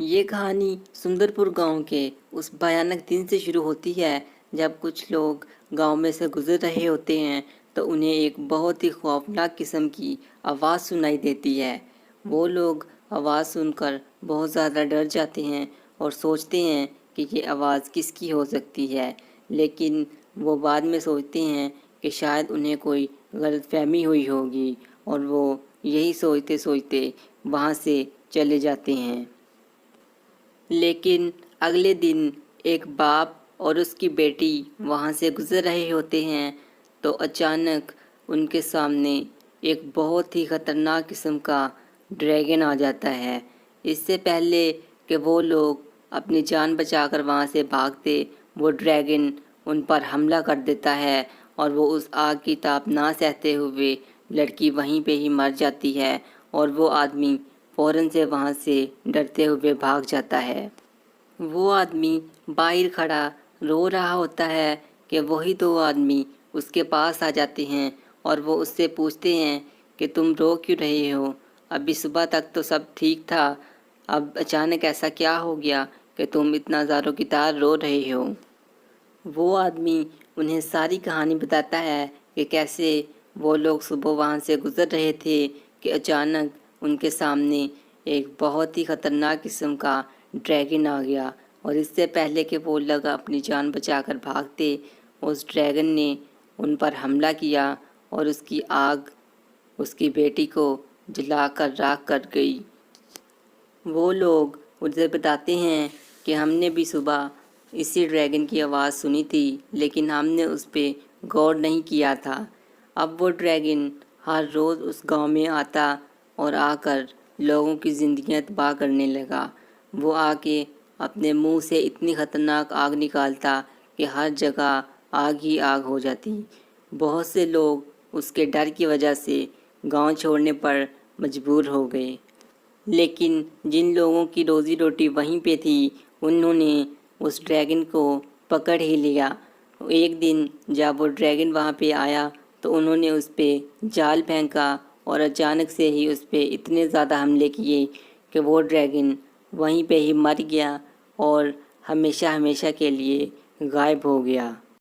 یہ کہانی سندر پور گاؤں کے اس بھیانک دن سے شروع ہوتی ہے جب کچھ لوگ گاؤں میں سے گزر رہے ہوتے ہیں تو انہیں ایک بہت ہی خوفناک قسم کی آواز سنائی دیتی ہے۔ وہ لوگ آواز سن کر بہت زیادہ ڈر جاتے ہیں اور سوچتے ہیں کہ یہ آواز کس کی ہو سکتی ہے، لیکن وہ بعد میں سوچتے ہیں کہ شاید انہیں کوئی غلط فہمی ہوئی ہوگی اور وہ یہی سوچتے سوچتے وہاں سے چلے جاتے ہیں۔ لیکن اگلے دن ایک باپ اور اس کی بیٹی وہاں سے گزر رہے ہوتے ہیں تو اچانک ان کے سامنے ایک بہت ہی خطرناک قسم کا ڈریگن آ جاتا ہے۔ اس سے پہلے کہ وہ لوگ اپنی جان بچا کر وہاں سے بھاگتے، وہ ڈریگن ان پر حملہ کر دیتا ہے اور وہ اس آگ کی تاپ نہ سہتے ہوئے لڑکی وہیں پہ ہی مر جاتی ہے اور وہ آدمی فوراً سے وہاں سے ڈرتے ہوئے بھاگ جاتا ہے۔ وہ آدمی باہر کھڑا رو رہا ہوتا ہے کہ وہی دو آدمی اس کے پاس آ جاتے ہیں اور وہ اس سے پوچھتے ہیں کہ تم رو کیوں رہے ہو؟ ابھی صبح تک تو سب ٹھیک تھا، اب اچانک ایسا کیا ہو گیا کہ تم اتنا زاروں کی طرح رو رہے ہو؟ وہ آدمی انہیں ساری کہانی بتاتا ہے کہ کیسے وہ لوگ صبح وہاں سے گزر رہے تھے کہ اچانک ان کے سامنے ایک بہت ہی خطرناک قسم کا ڈریگن آ گیا اور اس سے پہلے کہ وہ لوگ اپنی جان بچا کر بھاگتے، اس ڈریگن نے ان پر حملہ کیا اور اس کی آگ اس کی بیٹی کو جلا کر راکھ کر گئی۔ وہ لوگ اسے بتاتے ہیں کہ ہم نے بھی صبح اسی ڈریگن کی آواز سنی تھی لیکن ہم نے اس پہ غور نہیں کیا تھا۔ اب وہ ڈریگن ہر روز اس گاؤں میں آتا اور آ کر لوگوں کی زندگیاں تباہ کرنے لگا۔ وہ آ کے اپنے منہ سے اتنی خطرناک آگ نکالتا کہ ہر جگہ آگ ہی آگ ہو جاتی۔ بہت سے لوگ اس کے ڈر کی وجہ سے گاؤں چھوڑنے پر مجبور ہو گئے، لیکن جن لوگوں کی روزی روٹی وہیں پہ تھی انہوں نے اس ڈریگن کو پکڑ ہی لیا۔ ایک دن جب وہ ڈریگن وہاں پہ آیا تو انہوں نے اس پہ جال پھینکا اور اچانک سے ہی اس پہ اتنے زیادہ حملے کیے کہ وہ ڈریگن وہیں پہ ہی مر گیا اور ہمیشہ ہمیشہ کے لیے غائب ہو گیا۔